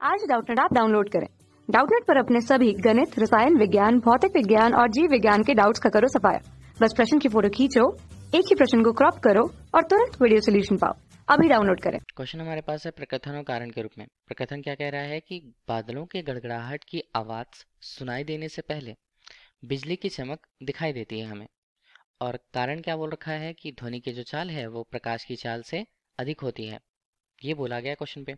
आज Doubtnut app download करें। Doubtnut पर अपने सभी गणित, रसायन विज्ञान, भौतिक विज्ञान और जीव विज्ञान के डाउट्स का करो सफाया। बस प्रश्न की फोटो खींचो, एक ही प्रश्न को क्रॉप करो और तुरंत वीडियो सोल्यूशन पाओ। अभी डाउनलोड करें। क्वेश्चन हमारे पास है प्रकथन और कारण के रूप में। प्रकथन क्या कह रहा है कि बादलों के गड़गड़ाहट की आवाज सुनाई देने से पहले बिजली की चमक दिखाई देती है हमें। और कारण क्या बोल रखा है कि ध्वनि की जो चाल है वो प्रकाश की चाल से अधिक होती है, ये बोला गया क्वेश्चन पे।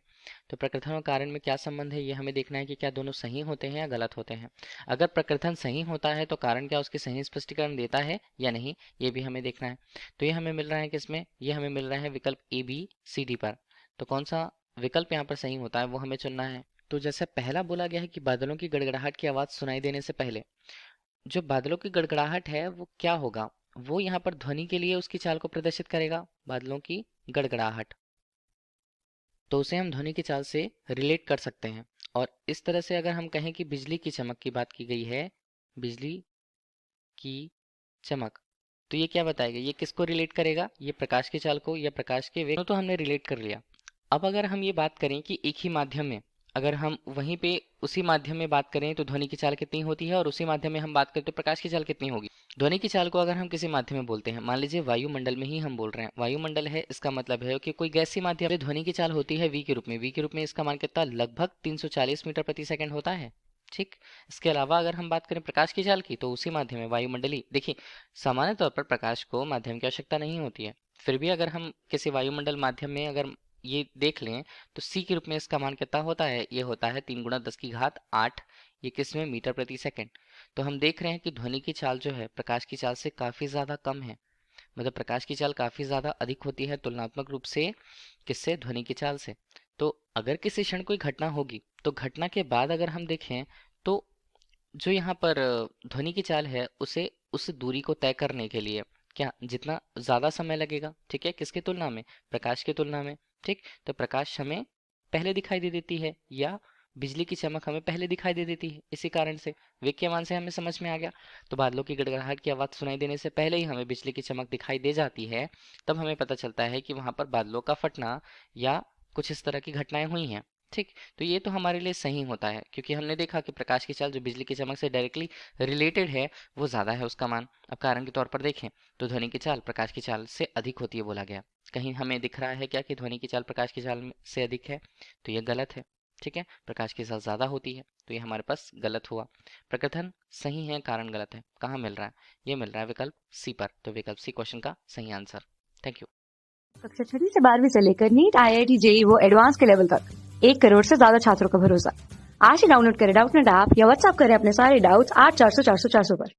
तो प्रकृथन और कारण में क्या संबंध है, ये हमें देखना है कि क्या दोनों सही होते हैं या गलत होते हैं। अगर प्रकृथन सही होता है तो कारण क्या उसकी सही स्पष्टीकरण देता है या नहीं, ये भी हमें देखना है। तो ये हमें मिल रहा है किसमें, ये हमें मिल रहा है विकल्प ए बी सी डी पर। तो कौन सा विकल्प यहाँ पर सही होता है वो हमें चुनना है। तो जैसे पहला बोला गया है कि बादलों की गड़गड़ाहट की आवाज सुनाई देने से पहले, जो बादलों की गड़गड़ाहट है वो क्या होगा, वो यहाँ पर ध्वनि के लिए उसकी चाल को प्रदर्शित करेगा, बादलों की गड़गड़ाहट। तो उसे हम ध्वनि की चाल से रिलेट कर सकते हैं। और इस तरह से अगर हम कहें कि बिजली की चमक की बात की गई है, बिजली की चमक, तो ये क्या बताएगा, ये किसको रिलेट करेगा, ये प्रकाश की चाल को या प्रकाश के वेग। तो हमने रिलेट कर लिया। अब अगर हम ये बात करें कि एक ही माध्यम में, अगर हम वहीं पे उसी माध्यम में बात करें तो ध्वनि की चाल कितनी होती है, और उसी माध्यम में हम बात करें तो प्रकाश की चाल कितनी होगी। ध्वनि की चाल को अगर हम किसी माध्यम में बोलते हैं, मान लीजिए वायुमंडल में ही हम बोल रहे हैं, वायुमंडल है, इसका मतलब है कि कोई गैसीय माध्यम में ध्वनि की चाल होती है वी के रूप में। वी के रूप में इसका मान कितना, लगभग 340 मीटर प्रति सेकंड होता है। ठीक। इसके अलावा अगर हम बात करें प्रकाश की चाल की, तो उसी माध्यम में वायुमंडली, देखिए सामान्य तौर पर प्रकाश को माध्यम की आवश्यकता नहीं होती है, फिर भी अगर हम किसी वायुमंडल माध्यम में अगर ये देख लें तो सी के रूप में इसका मान कितना होता है, ये होता है 3 × 10⁸ ये किसमें, मीटर प्रति सेकंड। तो हम देख रहे हैं कि ध्वनि की चाल जो है प्रकाश की चाल से काफ़ी ज़्यादा कम है, मतलब प्रकाश की चाल काफ़ी ज़्यादा अधिक होती है तुलनात्मक रूप से किससे, ध्वनि की चाल से। तो अगर किसी क्षण कोई घटना होगी तो घटना के बाद अगर हम देखें तो जो यहाँ पर ध्वनि की चाल है उसे उस दूरी को तय करने के लिए क्या जितना ज़्यादा समय लगेगा, ठीक है, किसकी तुलना में, प्रकाश की तुलना में। ठीक। तो प्रकाश हमें पहले दिखाई दे देती है या बिजली की चमक हमें पहले दिखाई दे देती है, इसी कारण से वेग के मान से हमें समझ में आ गया। तो बादलों की गड़गड़ाहट की आवाज़ सुनाई देने से पहले ही हमें बिजली की चमक दिखाई दे जाती है, तब हमें पता चलता है कि वहाँ पर बादलों का फटना या कुछ इस तरह की घटनाएं हुई हैं। ठीक। तो ये तो हमारे लिए सही होता है, क्योंकि हमने देखा कि प्रकाश की चाल जो बिजली की चमक से डायरेक्टली रिलेटेड है वो ज़्यादा है उसका मान। अब कारण के तौर पर देखें तो ध्वनि की चाल प्रकाश की चाल से अधिक होती है बोला गया। कहीं हमें दिख रहा है क्या कि ध्वनि की चाल प्रकाश की चाल से अधिक है, तो ये गलत है। ठीक है, प्रकाश की चाल ज़्यादा होती है, तो ये हमारे पास गलत हुआ। प्रकथन सही है, कारण गलत है। कहाँ मिल रहा है, ये मिल रहा है विकल्प सी पर। तो विकल्प सी क्वेश्चन का सही आंसर। Thank you. कक्षा 6 से 12वीं से लेकर नीट, IIT, JEE वो एडवांस के लेवल तक 1 करोड़ से ज्यादा छात्रों का भरोसा। आज ही डाउनलोड करें डाउटनेट ऐप या व्हाट्सएप करें अपने सारे डाउट्स 8400 400 400 पर।